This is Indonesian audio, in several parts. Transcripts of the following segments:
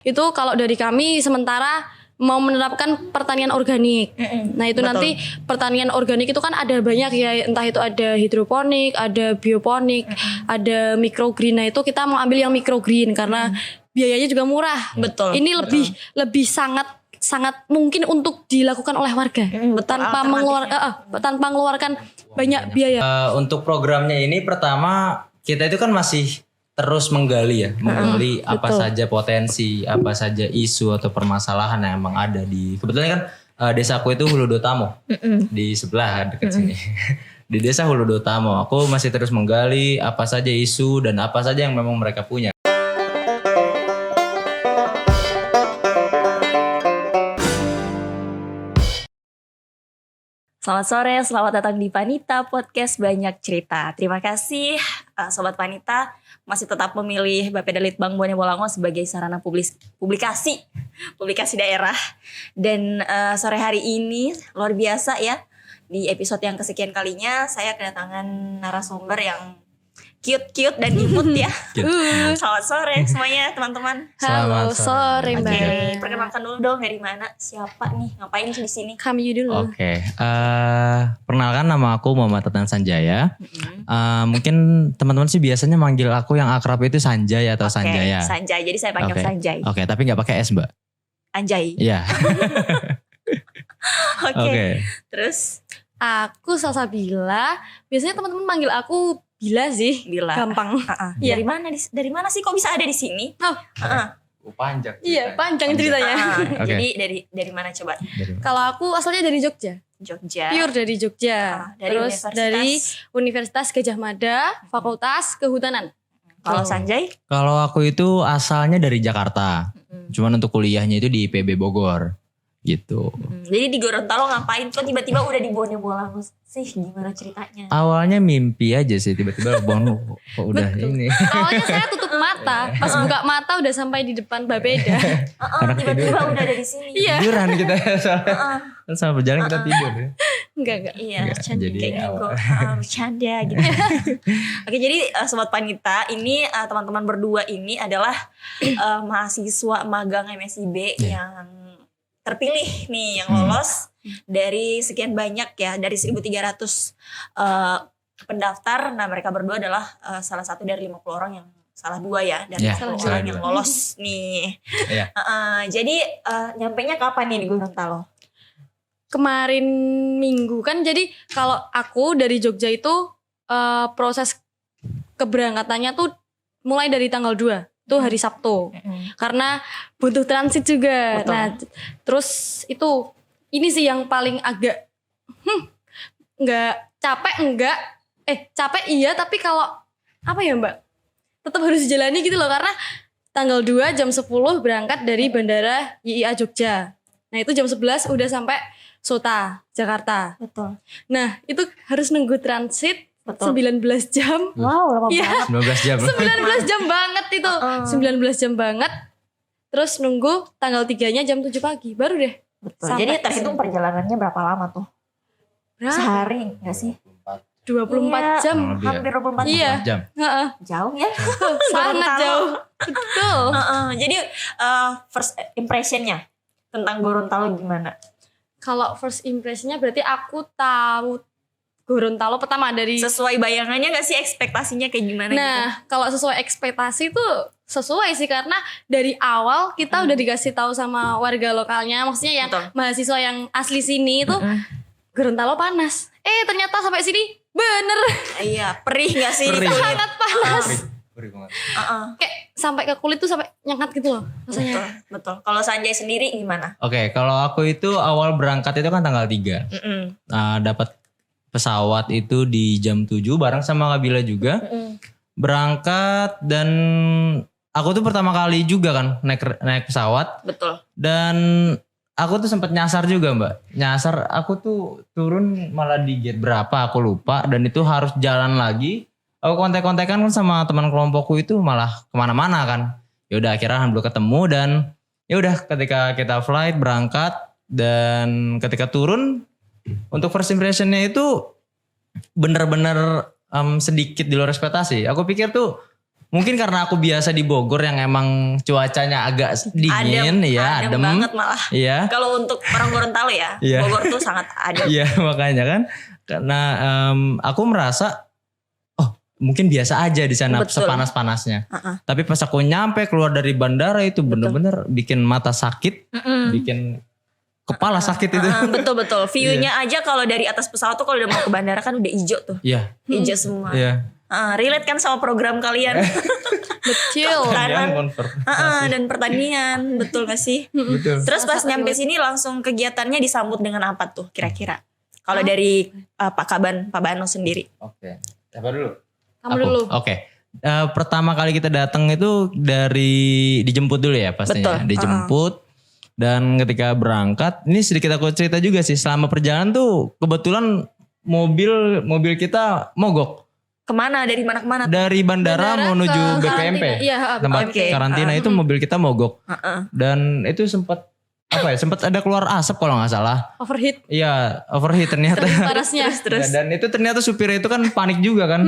Itu kalau dari kami sementara mau menerapkan pertanian organik. Nah itu Betul. nanti pertanian organik itu kan ada banyak ya, entah itu ada hidroponik, ada bioponik, ada microgreen. Nah itu kita mau ambil yang microgreen karena biayanya juga murah. Betul, Ini lebih sangat mungkin untuk dilakukan oleh warga betul, tanpa tanpa mengeluarkan banyak biaya. Untuk programnya ini pertama kita itu kan masih terus menggali apa betul. saja potensi, apa saja isu atau permasalahan yang emang ada di kebetulan kan desaku itu Huludotamo di sebelah dekat sini. Di desa Huludotamo aku masih terus menggali apa saja isu dan apa saja yang memang mereka punya. Selamat sore, selamat datang di Panita Podcast Banyak Cerita. Terima kasih Sobat Panita masih tetap memilih Bapeda Litbang Bone Bolango sebagai sarana publikasi daerah. Dan sore hari ini luar biasa ya, di episode yang kesekian kalinya saya kedatangan narasumber yang cute dan imut ya. Selamat sore semuanya teman-teman. Halo, Selamat sore Mbak. Oke, perkenalkan dulu dong dari mana, siapa nih, ngapain di sini? Kami dulu. Oke, perkenalkan nama aku Muhammad Tatan Sanjaya. Mungkin teman-teman sih biasanya manggil aku yang akrab itu Sanjay atau Sanjaya. Sanjay, jadi saya panggil Oke. Sanjay. Oke, tapi nggak pakai S, Mbak. Anjay. Iya. Oke. Oke. Terus Aku Salsabila. Biasanya teman-teman manggil aku Bila sih. Bila. Gampang. Iya. Dari mana sih kok bisa ada di sini? Oh, Panjang. iya panjang ceritanya. Oke. Jadi dari mana coba? Kalau aku asalnya dari Jogja. Jogja. Pure dari Jogja. Dari Terus universitas. dari Universitas Gajah Mada, Fakultas Kehutanan. Kalau Sanjay? Kalau aku itu asalnya dari Jakarta. Cuman untuk kuliahnya itu di IPB Bogor. Gitu. Jadi di Gorontalo ngapain? Kok tiba-tiba udah di Bone Bolango sih? Gimana ceritanya? Awalnya mimpi aja sih, tiba-tiba Bang kok udah ini. Awalnya saya tutup mata, pas buka mata udah sampai di depan Bapeda. Tiba-tiba udah ada di sini. Iya. Tiduran kita soalnya. Kan sama berjalan kita tidur ya. Enggak. Iya, Enggak, jadi kayak gitu. Bercanda gitu. Oke, jadi Sobat Panita, ini teman-teman berdua ini adalah mahasiswa magang MSIB yang terpilih nih, yang lolos dari sekian banyak ya, dari 1.300 pendaftar. Nah, mereka berdua adalah salah satu dari 50 orang yang salah dua ya, dari Ya, 50 salah orang yang dua. lolos nih. Iya. Jadi nyampenya kapan nih di Gorontalo? Kemarin Minggu kan, jadi kalau aku dari Jogja itu proses keberangkatannya tuh mulai dari tanggal 2. Itu hari Sabtu. Karena butuh transit juga. Betul. Nah, terus itu ini sih yang paling agak capek iya, tapi kalau apa ya Mbak, tetap harus dijalani gitu loh, karena tanggal 2 jam 10 berangkat dari Bandara YIA Jogja. Nah itu jam 11 udah sampai Sota Jakarta. Betul. Nah itu harus nunggu transit Betul. 19 jam. Wow, lama Iya. banget. 19 jam. 19 jam banget itu. 19 jam banget. Terus nunggu tanggal 3-nya jam 7 pagi. Baru deh. Betul. Sampai Jadi terhitung perjalanannya berapa lama tuh? berapa? Sehari enggak sih? 24 Iya. jam. Lebih ya. Hampir 24 Iya. jam. Heeh. Jauh ya. Sangat Gorontalo. jauh. Betul. Jadi first impressionnya tentang Gorontalo gimana? Kalau first impressionnya berarti aku tahu Gorontalo pertama dari. Sesuai bayangannya gak sih, ekspektasinya kayak gimana Nah, kalau sesuai ekspektasi tuh sesuai sih, karena dari awal kita udah dikasih tahu sama warga lokalnya, maksudnya yang Betul. mahasiswa yang asli sini itu Gorontalo panas. Ternyata sampai sini bener Iya, perih gak sih? Perih. di kulit? sangat panas. Perih banget. Kayak sampai ke kulit tuh sampai nyengat gitu loh rasanya. Betul. Kalau Sanjay sendiri gimana? Oke, kalau aku itu awal berangkat itu kan tanggal 3. Dapat pesawat itu di jam 7 bareng sama Kabila juga. Berangkat dan aku tuh pertama kali juga kan naik pesawat, Betul. dan aku tuh sempat nyasar juga Mbak. Nyasar, aku tuh turun malah di gate berapa aku lupa, dan itu harus jalan lagi. Aku kontak-kontakan kan sama teman kelompokku itu malah kemana-mana kan. Ya udah akhirnya alhamdulillah ketemu, dan ya udah ketika kita flight berangkat dan ketika turun, untuk first impressionnya itu bener-bener sedikit di luar ekspektasi. Aku pikir tuh Mungkin karena aku biasa di Bogor yang emang cuacanya agak dingin ya, adem banget malah. Iya. Kalau untuk orang Gorontalo ya, Iya. Bogor tuh sangat adem. Iya makanya kan. Karena aku merasa mungkin biasa aja di sana Betul. sepanas-panasnya. Tapi pas aku nyampe keluar dari bandara itu bener-bener bikin mata sakit, bikin kepala sakit itu. Betul. View-nya aja kalau dari atas pesawat tuh kalau udah mau ke bandara kan udah hijau tuh. Iya. Hijau semua. Iya. Relate kan sama program kalian. Kecil. Kanan. Dan pertanian, betul gak sih? Betul. Terus pas nyampe sini langsung kegiatannya disambut dengan apa tuh kira-kira? Kalau dari Pak Bano sendiri. Oke. Siapa dulu? Kamu dulu. Oke. Pertama kali kita datang itu dijemput dulu ya pastinya. Betul. Dijemput. Dan ketika berangkat, ini sedikit aku cerita juga sih. Selama perjalanan tuh kebetulan mobil kita mogok. Kemana? Dari mana kemana? Dari bandara menuju ke BPMP. karantina. Iya, Tempat Oke. karantina itu mobil kita mogok. Dan itu sempat ada keluar asap kalau nggak salah. Overheat. Iya, overheat ternyata. Parasnya. Dan itu ternyata supirnya itu kan panik juga kan.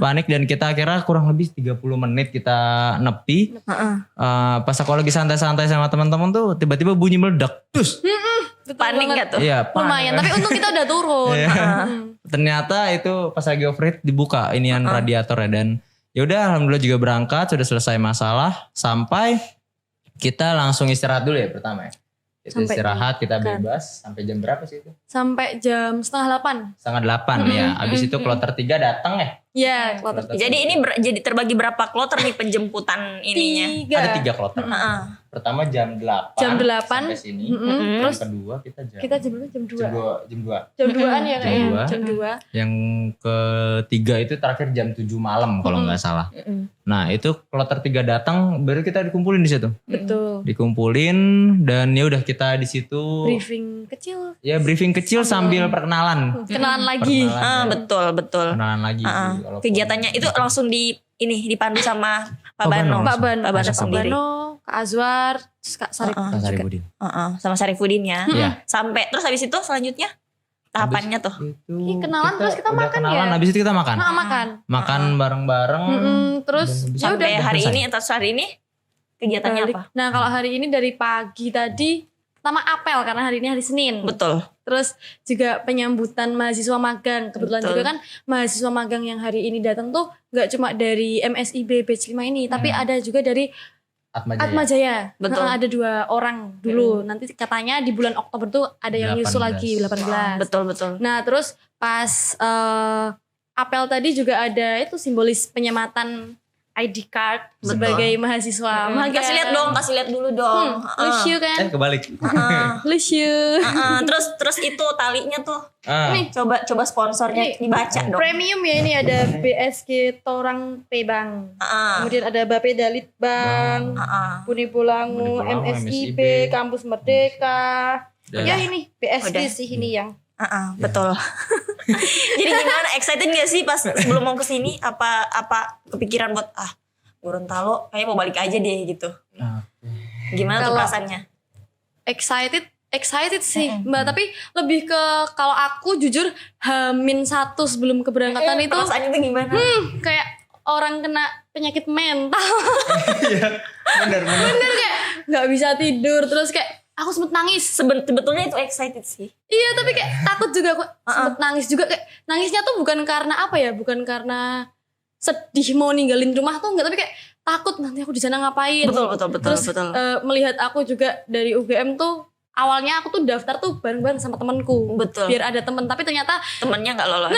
Panik dan kita kira kurang lebih 30 menit kita nepi. Pas aku lagi santai-santai sama teman-teman tuh tiba-tiba bunyi meledak. Terus Panik gak tuh? iya, panik. Lumayan, tapi untung kita udah turun. Iya. Ternyata itu pas lagi overheat dibuka inian radiator ya, dan yaudah alhamdulillah juga berangkat, sudah selesai masalah, sampai kita langsung istirahat dulu ya pertama ya. Kita Sampai istirahat, kita bebas sampai jam berapa sih itu? Sampai jam 7:30. 7:30 ya. Abis itu kloter 3 datang ya. Iya, kloter Jadi ini jadi terbagi berapa kloter nih penjemputan ininya? 3. Ada 3 kloter. Pertama jam 8. Jam 8. Sampai sini. Terus Yang kedua kita jam jam 2. jam 2. Jam 2-an ya kayaknya. Jam Jam 2. Yang ketiga itu terakhir jam 7 malam kalau nggak salah. Nah itu kloter 3 datang, baru kita dikumpulin di situ. Betul. Dikumpulin dan ya udah kita di situ. Briefing kecil. Ya briefing kecil sambil perkenalan. Kenalan lagi. Betul. Kenalan lagi. Walaupun- Kegiatannya itu langsung dipandu sama Pak Pak Bano. Bano. Pak Ban. Pak Bano Pak sendiri. Bano, Kak Azwar, terus Kak Sarip. Kak Saripudin. Sama Sarifudin ya. Iya. Sampai terus habis itu selanjutnya tahapannya tuh. Itu Ih, kenalan terus kita udah makan kenalan, ya? habis itu kita makan. Makan. Makan bareng-bareng. Terus Dan ya udah. Sampai hari selesai. ini atau hari ini kegiatannya balik. apa? Nah kalau hari ini dari pagi tadi pertama apel karena hari ini hari Senin. Betul. Terus juga penyambutan mahasiswa magang. Kebetulan Betul. juga kan mahasiswa magang yang hari ini datang tuh gak cuma dari MSIB Batch 5 ini. Tapi ada juga dari Atmajaya. Atmajaya. Betul. Ada 2 orang dulu. Nanti katanya di bulan Oktober tuh ada yang nyusul 18. lagi 18. Betul. Nah terus pas apel tadi juga ada itu simbolis penyematan ID card sebagai mahasiswa magang. Kasih lihat dulu dong. Lucu kan? Kebalik. Lucu. Terus itu talinya tuh. Nih, Coba sponsornya dibaca dong. premium ya, ini ada BSG Torang P Bank. Kemudian ada Bapeda Litbang, Buni Bolangu, Buni Bolangu, MSIB, MSIB, Kampus Merdeka. Dan- Ya ini BSG Udah. sih ini yang. Betul. Jadi gimana, excited gak sih pas sebelum mau kesini? Apa kepikiran buat Gorontalo kayaknya mau balik aja deh gitu. Gimana tuh Kalau- perasaannya? Excited sih Mbak, tapi lebih ke kalau aku jujur H-1 sebelum keberangkatan itu Perasaannya tuh gimana? kayak orang kena penyakit mental. Bener. Bener kayak nggak bisa tidur, terus kayak aku sempet nangis. Sebetulnya itu excited sih. Iya tapi kayak takut juga, aku sempet nangis juga, kayak nangisnya tuh bukan karena apa ya, bukan karena sedih mau ninggalin rumah tuh enggak, tapi kayak takut nanti aku di sana ngapain. Betul. Terus melihat aku juga dari UGM tuh awalnya aku tuh daftar tuh bareng-bareng sama temanku. Betul. Biar ada temen, tapi ternyata Temennya nggak lolos.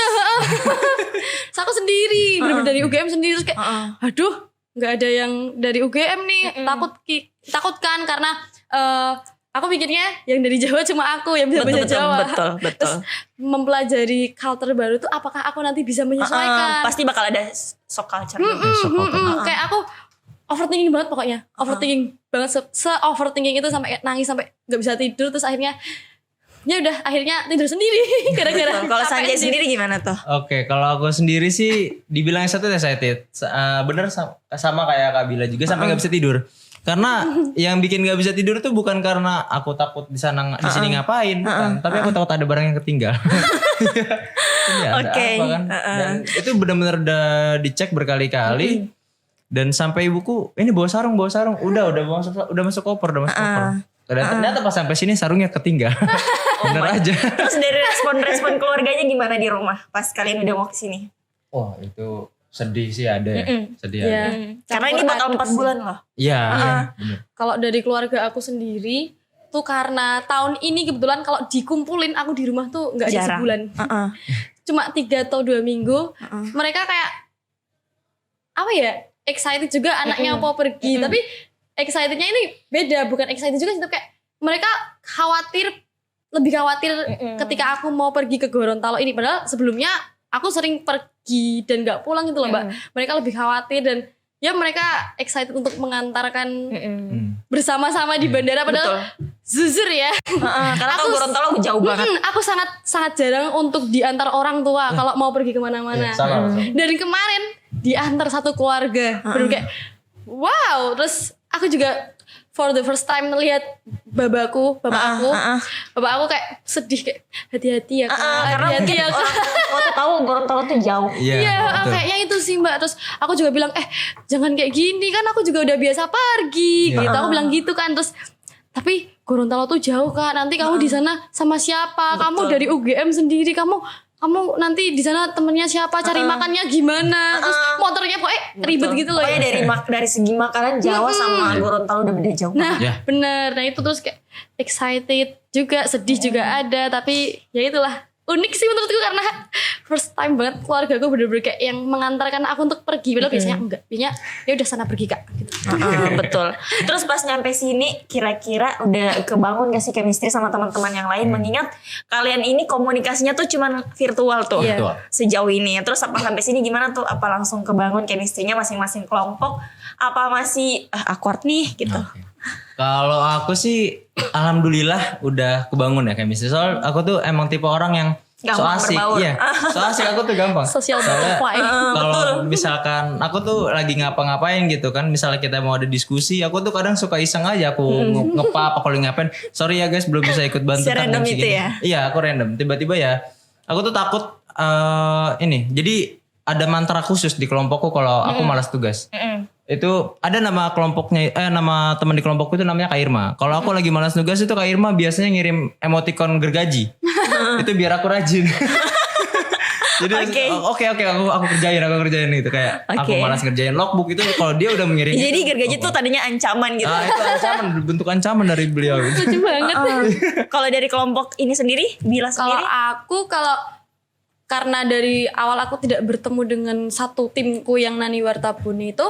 terus aku sendiri, bener-bener dari UGM sendiri, terus kayak aduh nggak ada yang dari UGM nih. Takut kan karena aku pikirnya yang dari Jawa cuma aku yang bisa bahasa Jawa. Betul. Terus mempelajari culture baru tuh apakah aku nanti bisa menyesuaikan? Pasti bakal ada shock culture. Kayak aku overthinking banget pokoknya. Overthinking banget, se-overthinking itu sampai nangis, sampai nggak bisa tidur. Terus akhirnya ya udah akhirnya tidur sendiri gara-gara. Kalau capek Sanjay sendiri gimana tuh? Oke, kalau aku sendiri sih dibilang excited. Bener sama kayak Kak Bila juga sampai nggak bisa tidur. Karena yang bikin nggak bisa tidur tuh bukan karena aku takut di sana di sini ngapain, bukan. Tapi aku takut ada barang yang ketinggalan. Ini ada Oke. apa kan? Dan itu benar-benar udah dicek berkali-kali. Dan sampai ibuku, ini bawa sarung. Udah masuk koper. Ternyata pas sampai sini sarungnya ketinggal. Bener aja. Terus dari respon keluarganya gimana di rumah pas kalian udah mau kesini? Wah itu sedih sih ada ya. Sedih Iya. ada. Karena ini bakal 4 bulan loh. Iya. Bener. Kalau dari keluarga aku sendiri tuh karena tahun ini kebetulan kalau dikumpulin aku di rumah tuh nggak ada Jarang. sebulan. Cuma 3 atau 2 minggu. Mereka kayak apa ya, excited juga anaknya mau pergi. Tapi excitednya ini beda, bukan excited juga sih, tapi kayak mereka lebih khawatir ketika aku mau pergi ke Gorontalo ini. Padahal sebelumnya aku sering pergi dan gak pulang gitu loh Mbak. Mereka lebih khawatir dan ya mereka excited untuk mengantarkan bersama-sama di bandara. Padahal jujur ya, Karena kalau Gorontalo jauh banget. aku sangat jarang untuk diantar orang tua kalau mau pergi kemana-mana. Sama. Dan kemarin diantar satu keluarga, baru kayak wow. Terus aku juga for the first time melihat bapak aku kayak sedih, kayak hati-hati ya Kak, Karena hati-hati mungkin ya Kak. orang tuh tahu Gorontalo tuh jauh. Iya, betul. kayaknya itu sih Mbak. Terus aku juga bilang, jangan kayak gini, kan aku juga udah biasa pergi gitu. Aku bilang gitu kan. Terus tapi Gorontalo tuh jauh Kak. Nanti kamu di sana sama siapa? Kamu dari UGM sendiri, kamu nanti di sana temennya siapa? Cari makannya gimana? Terus motornya ribet gitu loh. Pokoknya dari segi makanan Jawa sama Gorontalo udah beda jauh. Nah, Ya. bener. Nah itu terus kayak excited juga, sedih juga ada. Tapi ya itulah, unik sih menurutku karena first time banget keluarga gue bener-bener kayak yang mengantarkan aku untuk pergi. Padahal biasanya enggak, biasanya ya udah sana pergi Kak gitu. Betul. Terus pas nyampe sini kira-kira udah kebangun gak sih chemistry sama teman-teman yang lain? Mengingat kalian ini komunikasinya tuh cuman virtual tuh Iya. sejauh ini. Terus apa sampai sini gimana tuh? Apa langsung kebangun chemistry-nya masing-masing kelompok? Apa masih awkward nih gitu? Oke. Kalau aku sih alhamdulillah udah kebangun ya chemistry. Soal aku tuh emang tipe orang yang so Gampang asik. berbaur. Iya. So asik aku tuh gampang. Social Soalnya butterfly. kalau misalkan aku tuh lagi ngapa-ngapain gitu kan, misalnya kita mau ada diskusi, aku tuh kadang suka iseng aja aku ngepa apa kalau ngapain. Sorry ya guys belum bisa ikut bantu. Serandom tapi itu segini. ya? Iya aku random. Tiba-tiba ya aku tuh takut ini. Jadi ada mantra khusus di kelompokku kalau aku malas tugas. Itu ada nama kelompoknya, nama teman di kelompokku itu namanya Kak Irma. Kalau aku lagi malas nugas itu Kak Irma biasanya ngirim emoticon gergaji. Itu biar aku rajin. Jadi oke aku kerjain itu kayak aku malas ngerjain logbook itu kalau dia udah mengirim. Jadi itu, gergaji tuh tadinya ancaman gitu. itu ancaman, bentuk ancaman dari beliau. Lucu banget. Kalau dari kelompok ini sendiri, Bila Kalau sendiri? aku karena dari awal aku tidak bertemu dengan satu timku yang Nani Wartabune itu,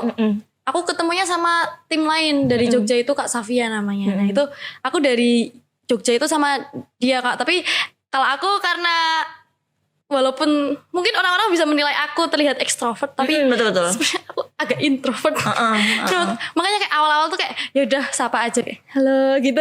aku ketemunya sama tim lain dari Jogja itu Kak Safia namanya. Nah itu aku dari Jogja itu sama dia Kak. Tapi kalau aku karena walaupun mungkin orang-orang bisa menilai aku terlihat ekstrovert, tapi Betul. sebenarnya aku agak introvert. Makanya kayak awal-awal tuh kayak ya udah sapa aja kayak halo gitu.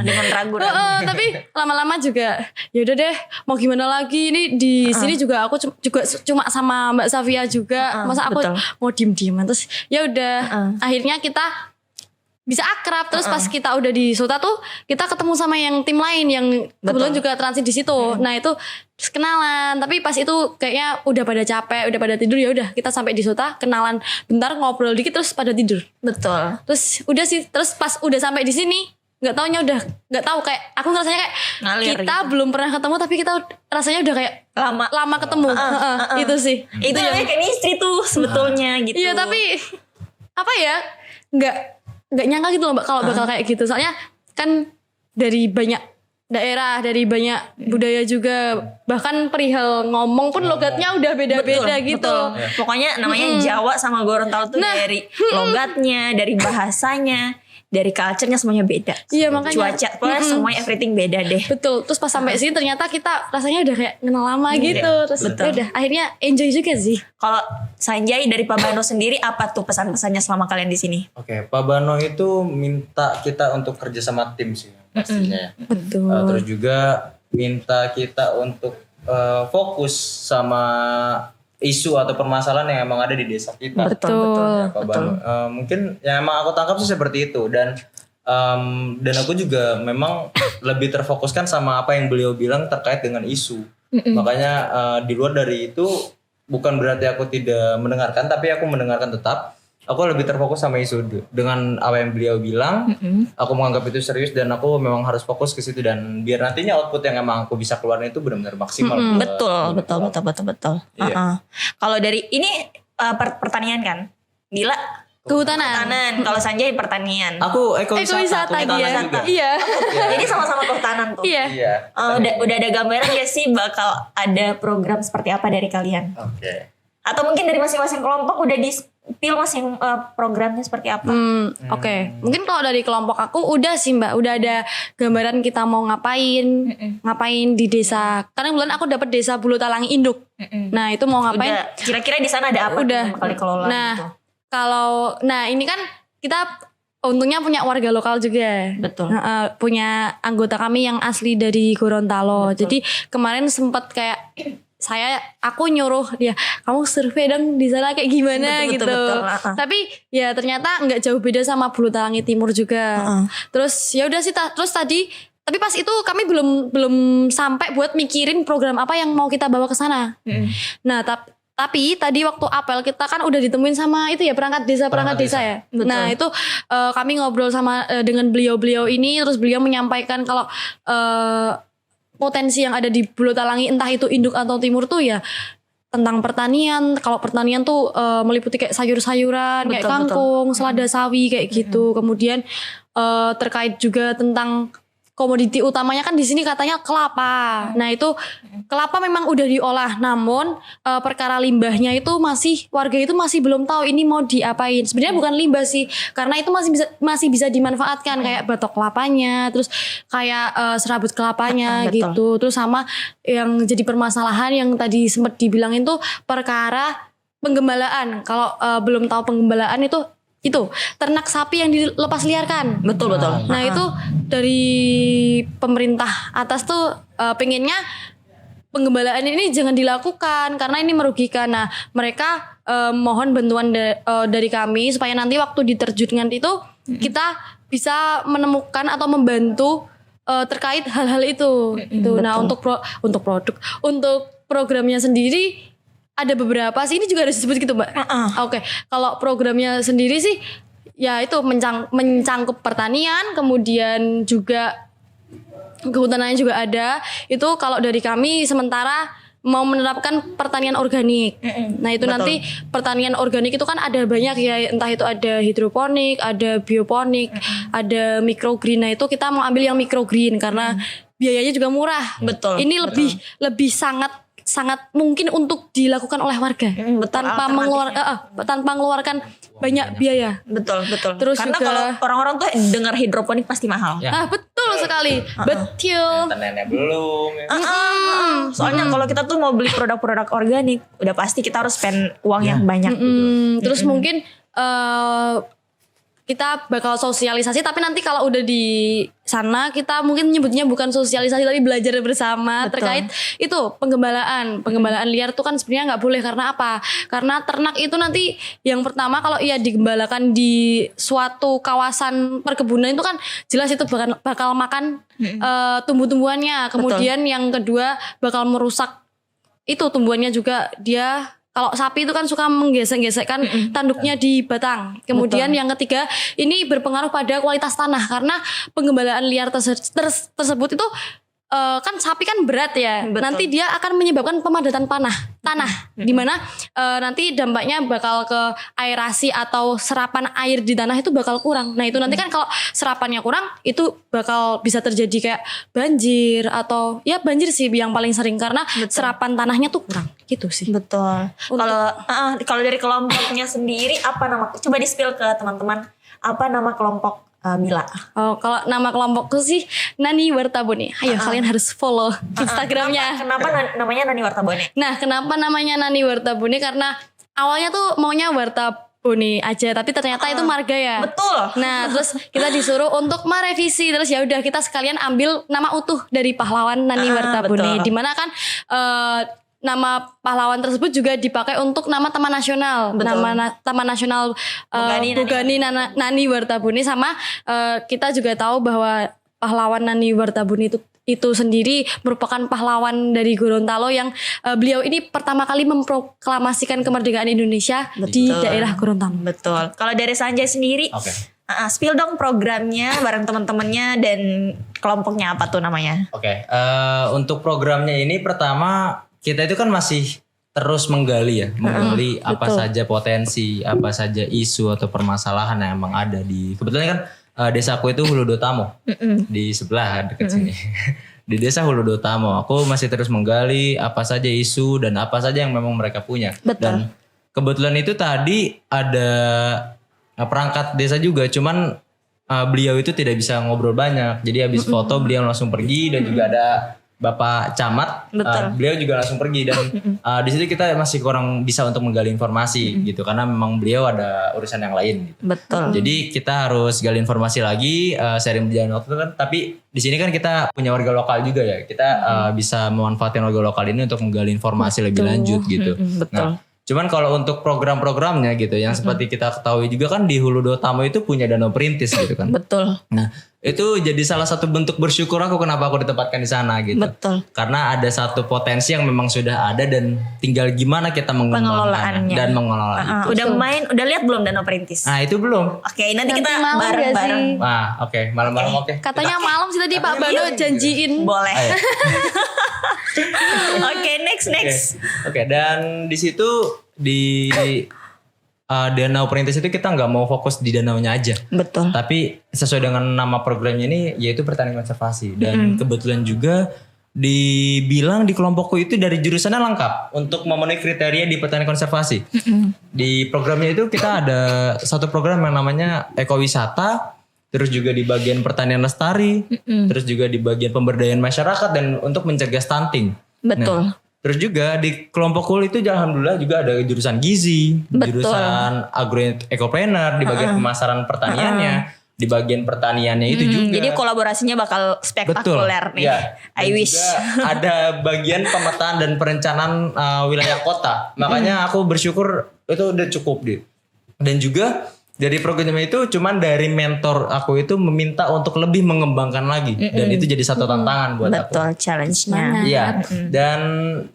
Dengan ragu-ragu. Tapi lama-lama juga ya udah deh mau gimana lagi, ini di sini juga aku juga cuma sama Mbak Safia juga. Masa aku betul. mau diem-dieman, terus ya udah akhirnya kita bisa akrab. Terus pas kita udah di Sota tuh kita ketemu sama yang tim lain yang kebetulan juga transit di situ. Nah itu terus kenalan, tapi pas itu kayaknya udah pada capek, udah pada tidur, ya udah kita sampai di Sota kenalan bentar ngobrol dikit terus pada tidur. Betul. Terus udah sih, terus pas udah sampai di sini nggak taunya udah nggak tahu, kayak aku ngerasanya kayak Ngalir kita gitu. belum pernah ketemu tapi kita rasanya udah kayak lama ketemu. Itu sih. Itu namanya chemistry tuh sebetulnya gitu. Iya, tapi apa ya, nggak nyangka gitu loh Mbak kalau bakal kayak gitu. Soalnya kan dari banyak daerah, dari banyak budaya juga, bahkan perihal ngomong pun logatnya udah beda-beda gitu. Betul. Pokoknya namanya Jawa sama Gorontalo tuh dari logatnya, dari bahasanya, dari culture-nya semuanya beda. Iya, makanya. Cuaca, pokoknya semuanya everything beda deh. Betul. Terus pas sampai sini ternyata kita rasanya udah kayak kenal lama gitu. Terus Betul. udah akhirnya enjoy juga sih. Kalau Sanjay dari Pak Bano sendiri apa tuh pesan-pesannya selama kalian di sini? Oke, Pak Bano itu minta kita untuk kerja sama tim sih pastinya ya. Betul. Terus juga minta kita untuk fokus sama isu atau permasalahan yang emang ada di desa kita. Betul. Ya, Pak Bano. Mungkin yang emang aku tangkap sih seperti itu, dan aku juga memang lebih terfokuskan sama apa yang beliau bilang terkait dengan isu. Makanya di luar dari itu bukan berarti aku tidak mendengarkan, tapi aku mendengarkan tetap. aku lebih terfokus sama isu dengan apa yang beliau bilang. Aku menganggap itu serius dan aku memang harus fokus ke situ dan biar nantinya output yang emang aku bisa keluarin itu benar-benar maksimal. Betul. Iya. Kalau dari ini pertanian kan, Gila Kehutanan. Kalau Sanjay pertanian. Aku ekowisata dia. juga. Iya. Jadi sama-sama kehutanan tuh. Iya. Iya. Udah ada gambaran gak sih bakal ada program seperti apa dari kalian? Oke. Atau mungkin dari masing-masing kelompok udah di-spill masing programnya seperti apa? Oke. Mungkin kalau dari kelompok aku udah sih Mbak, udah ada gambaran kita mau ngapain di desa. Karena bulan aku dapat desa Bulu Talangi Induk. Nah itu mau ngapain? Udah, kira-kira di sana ada apa? Udah. Bakal dikelola Nah, gitu. nah ini kan kita untungnya punya warga lokal juga. Betul. Punya anggota kami yang asli dari Gorontalo. Jadi kemarin sempat kayak aku nyuruh dia, kamu survei dong di sana kayak gimana gitu. Betul. Tapi ya ternyata nggak jauh beda sama Bulu Talangi Timur juga. Terus ya udah sih terus tadi tapi pas itu kami belum sampai buat mikirin program apa yang mau kita bawa ke sana. Nah, tapi tadi waktu apel kita kan udah ditemuin sama itu ya perangkat desa ya. Betul. Nah itu kami ngobrol sama dengan beliau ini, terus beliau menyampaikan kalau potensi yang ada di Bulu Talangi entah itu induk atau timur tuh ya tentang pertanian. Kalau pertanian tuh meliputi kayak sayur-sayuran, kayak kangkung, selada sawi kayak gitu. Kemudian terkait juga tentang komoditi utamanya kan di sini katanya kelapa. Nah itu kelapa memang udah diolah, namun perkara limbahnya itu warga itu masih belum tahu ini mau diapain. Sebenarnya bukan limbah sih, karena itu masih bisa dimanfaatkan kayak batok kelapanya, terus kayak serabut kelapanya gitu. Terus sama yang jadi permasalahan yang tadi sempat dibilangin tuh perkara penggembalaan. Kalau belum tahu penggembalaan itu ternak sapi yang dilepas liarkan. Betul. Nah itu dari pemerintah atas tuh pengennya penggembalaan ini jangan dilakukan karena ini merugikan. Nah mereka mohon bantuan dari kami supaya nanti waktu diterjunkan itu kita bisa menemukan atau membantu terkait hal-hal itu. Nah untuk programnya sendiri ada beberapa sih, ini juga harus disebut gitu Mbak. Oke. Kalau programnya sendiri sih ya itu mencangkup pertanian, kemudian juga kehutanannya juga ada. Itu kalau dari kami sementara mau menerapkan pertanian organik. Nah itu nanti pertanian organik itu kan ada banyak ya, entah itu ada hidroponik, ada bioponik, ada microgreen. Nah itu kita mau ambil yang microgreen karena biayanya juga murah. Betul. Ini lebih sangat mungkin untuk dilakukan oleh warga tanpa mengeluarkan banyak biaya. Betul. Terus karena juga, kalau orang-orang tuh dengar hidroponik pasti mahal. Ya. Betul sekali. Betul. Internetnya belum. Soalnya kalau kita tuh mau beli produk-produk organik, udah pasti kita harus spend uang yang banyak. Terus mungkin kita bakal sosialisasi, tapi nanti kalau udah di sana kita mungkin nyebutnya bukan sosialisasi tapi belajar bersama. Terkait itu penggembalaan liar tuh kan sebenarnya nggak boleh. Karena apa? Karena ternak itu nanti yang pertama kalau ia digembalakan di suatu kawasan perkebunan itu kan jelas itu bakal makan tumbuh-tumbuhannya. Kemudian yang kedua bakal merusak itu tumbuhannya juga. Dia kalau sapi itu kan suka menggesek-gesekkan tanduknya di batang. Kemudian yang ketiga ini berpengaruh pada kualitas tanah karena penggembalaan liar tersebut itu kan sapi kan berat ya. Nanti dia akan menyebabkan pemadatan tanah di mana nanti dampaknya bakal ke aerasi atau serapan air di tanah itu bakal kurang. Nah itu nanti kan kalau serapannya kurang itu bakal bisa terjadi kayak banjir atau ya banjir sih yang paling sering karena serapan tanahnya tuh kurang gitu sih. Betul. Kalau dari kelompoknya sendiri apa nama? Coba di-spill ke teman-teman. Apa nama kelompok Mila? Kalau nama kelompokku sih Nani Wartabone. Ayo kalian harus follow Instagramnya. Kenapa namanya Nani Wartabone? Nah kenapa namanya Nani Wartabone? Karena awalnya tuh maunya Wartabone aja, tapi ternyata itu marga ya. Betul. Nah terus kita disuruh untuk merevisi, terus ya udah kita sekalian ambil nama utuh dari pahlawan Nani Wartabone. Dimana kan nama pahlawan tersebut juga dipakai untuk nama Taman Nasional. Taman Nasional Bogani Nani Wartabone. Sama kita juga tahu bahwa pahlawan Nani Wartabone itu sendiri merupakan pahlawan dari Gorontalo yang beliau ini pertama kali memproklamasikan kemerdekaan Indonesia di Betul. daerah Gorontalo. Betul. Kalau dari Sanjay sendiri, Oke. spill dong programnya bareng teman-temannya dan kelompoknya apa tuh namanya? Oke, untuk programnya ini pertama kita itu kan masih terus menggali apa betul. saja potensi, apa saja isu atau permasalahan yang emang ada di kebetulan kan desaku itu Hulu Dotamo di sebelah dekat sini. Di desa Hulu Dotamo, aku masih terus menggali apa saja isu dan apa saja yang memang mereka punya. Betul. Dan kebetulan itu tadi ada perangkat desa juga, cuman beliau itu tidak bisa ngobrol banyak. Jadi habis foto beliau langsung pergi dan juga ada Bapak Camat, Betul. beliau juga langsung pergi dan di situ kita masih kurang bisa untuk menggali informasi gitu karena memang beliau ada urusan yang lain. Gitu. Betul. Jadi kita harus gali informasi lagi, sharing berjalan waktu kan. Tapi di sini kan kita punya warga lokal juga ya. Kita bisa memanfaatkan warga lokal ini untuk menggali informasi lebih lanjut gitu. Betul. Nah, cuman kalau untuk program-programnya gitu, yang seperti kita ketahui juga kan di Hulu Dotamo itu punya danau perintis gitu kan. Betul. Nah itu jadi salah satu bentuk bersyukur aku kenapa aku ditempatkan di sana gitu. Betul. Karena ada satu potensi yang memang sudah ada dan tinggal gimana kita Pengelolaannya. dan mengelola itu. Udah lihat belum Danau Perintis? Nah itu belum. Oke, nanti Nanti kita malam bareng-bareng. gak sih? Nah oke, malam-malam oke. Katanya malam sih tadi Pak Bando janjiin. Boleh. Ayo. Oke, next. Oke, dan di situ di danau perintis itu kita nggak mau fokus di danaunya aja. Betul. Tapi sesuai dengan nama programnya ini yaitu pertanian konservasi dan kebetulan juga dibilang di kelompokku itu dari jurusannya lengkap untuk memenuhi kriteria di pertanian konservasi. Di programnya itu kita ada satu program yang namanya ekowisata, terus juga di bagian pertanian lestari, terus juga di bagian pemberdayaan masyarakat dan untuk mencegah stunting. Betul. Nah, terus juga di kelompok kul itu alhamdulillah juga ada jurusan gizi, Betul. jurusan agro-ekopreneur di bagian pemasaran pertaniannya, di bagian pertaniannya itu juga. Jadi kolaborasinya bakal spektakuler nih. Ya. I Dan wish. juga ada bagian pemetaan dan perencanaan wilayah kota. Makanya aku bersyukur itu udah cukup deh. Dan juga dari programnya itu cuman dari mentor aku itu meminta untuk lebih mengembangkan lagi dan itu jadi satu tantangan buat aku. Betul, challenge-nya. Iya. Dan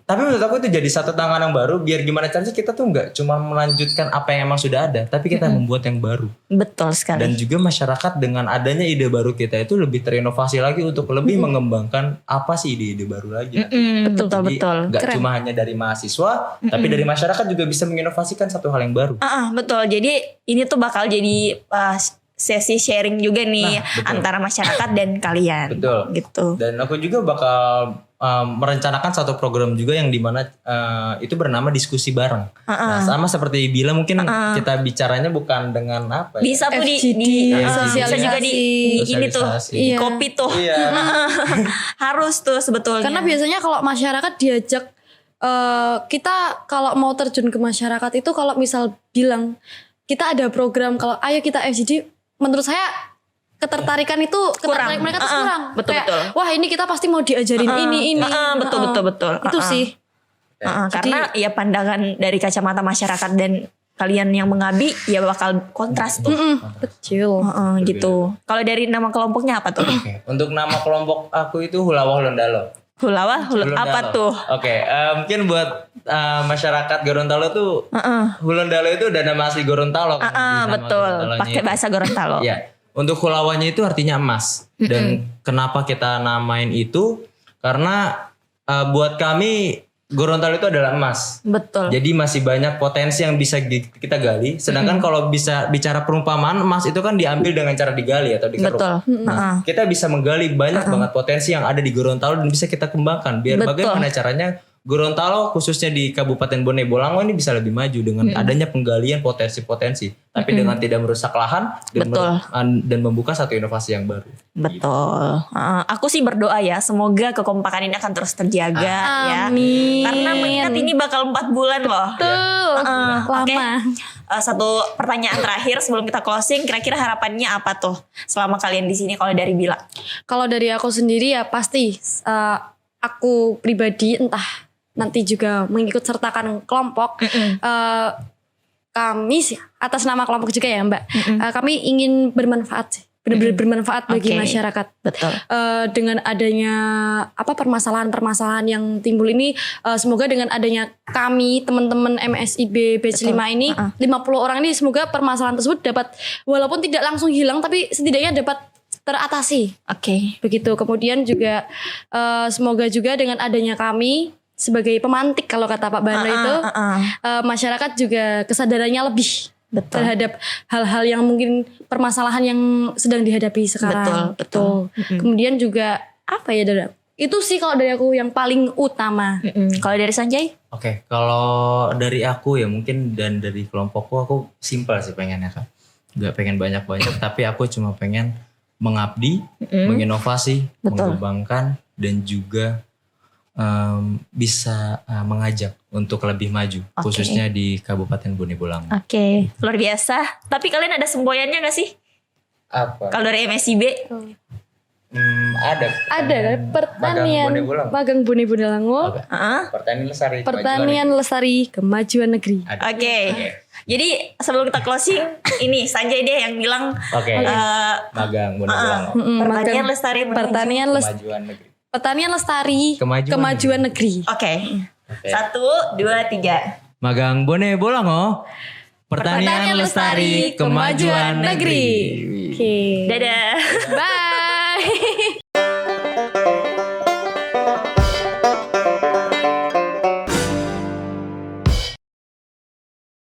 tapi menurut aku itu jadi satu tantangan yang baru biar gimana caranya kita tuh nggak cuma melanjutkan apa yang emang sudah ada, tapi kita membuat yang baru. Betul sekali. Dan juga masyarakat dengan adanya ide baru kita itu lebih terinovasi lagi untuk lebih mengembangkan apa sih ide-ide baru lagi. Betul. Jadi nggak Keren. cuma hanya dari mahasiswa, tapi dari masyarakat juga bisa menginovasikan satu hal yang baru. Betul. Jadi ini tuh bakal jadi sesi sharing juga nih betul. antara masyarakat dan kalian. Betul. Gitu. Dan aku juga bakal merencanakan satu program juga yang dimana itu bernama diskusi bareng. Nah, sama seperti Bila mungkin kita bicaranya bukan dengan apa ya? Bisa tuh FGD, bisa juga di ini tuh Sosialisasi. di Iya. kopi tuh. Iya. Harus tuh sebetulnya. Karena biasanya kalau masyarakat diajak kita kalau mau terjun ke masyarakat itu kalau misal bilang kita ada program kalau ayo kita FGD, menurut saya ketertarikan itu ketertarikan mereka tuh kurang. Betul, Kayak, betul. wah ini kita pasti mau diajarin ini. Betul. Itu sih. Karena ya pandangan dari kacamata masyarakat dan kalian yang mengabdi ya bakal kontras tuh. Betul. Gitu. Kalau dari nama kelompoknya apa tuh? Oke. Untuk nama kelompok aku itu Hulawa Hulundalo. Hulawa, apa tuh? Oke, mungkin buat masyarakat Gorontalo tuh Hulundalo itu udah nama asli Gorontalo kan. Di nama Betul. Gorontalonya Pakai itu. bahasa Gorontalo. Iya. Untuk Hulawanya itu artinya emas. Dan kenapa kita namain itu? Karena buat kami Gorontalo itu adalah emas. Betul. Jadi masih banyak potensi yang bisa kita gali. Sedangkan kalau bisa bicara perumpamaan emas itu kan diambil dengan cara digali atau dikeruk. Betul. Nah, kita bisa menggali banyak banget potensi yang ada di Gorontalo dan bisa kita kembangkan. Biar Betul. bagaimana caranya Gorontalo khususnya di Kabupaten Bone Bolango ini bisa lebih maju dengan adanya penggalian potensi-potensi. Tapi dengan tidak merusak lahan dan, Betul. dan membuka satu inovasi yang baru. Betul. Aku sih berdoa ya, semoga kekompakan ini akan terus terjaga ya. Amin. Karena mengingat ini bakal 4 bulan loh. Betul. Oke. Lama. Satu pertanyaan terakhir sebelum kita closing, kira-kira harapannya apa tuh selama kalian di sini kalau dari Bila? Kalau dari aku sendiri ya pasti aku pribadi entah nanti juga mengikut sertakan kelompok. Kami sih atas nama kelompok juga ya Mbak. Kami ingin bermanfaat sih benar-benar bermanfaat bagi Oke. masyarakat. Betul. Dengan adanya permasalahan-permasalahan yang timbul ini, semoga dengan adanya kami teman-teman MSIB batch 5 ini 50 orang ini, semoga permasalahan tersebut dapat walaupun tidak langsung hilang tapi setidaknya dapat teratasi. Oke. Begitu. Kemudian juga semoga juga dengan adanya kami sebagai pemantik kalau kata Pak Bano itu, masyarakat juga kesadarannya lebih Betul. terhadap hal-hal yang mungkin permasalahan yang sedang dihadapi sekarang. Betul. Kemudian juga apa ya, Dara? Itu sih kalau dari aku yang paling utama. Kalau dari Sanjay? Oke, kalau dari aku ya mungkin dan dari kelompokku aku simpel sih pengennya Kak. Gak pengen banyak-banyak tapi aku cuma pengen mengabdi, menginovasi, Betul. mengembangkan dan juga bisa mengajak untuk lebih maju khususnya di Kabupaten Bone Bolango. Oke. Luar biasa. Tapi kalian ada semboyannya gak sih? Apa? Kalau dari MSIB? Ada Pertanian Magang Bone Bolango, Pertanian Lestari. Pertanian Lestari Kemajuan Negeri. Ada. Oke. Jadi sebelum kita closing, ini Sanjay deh yang bilang Oke. Magang Bone Bolango. Pertanian Lestari menuju. Kemajuan negeri. Pertanian Lestari Kemajuan Negeri. Oke. 1, 2, 3. Magang Bone Bolango. Pertanian Lestari Kemajuan Negeri. Oke. Dadah. Bye.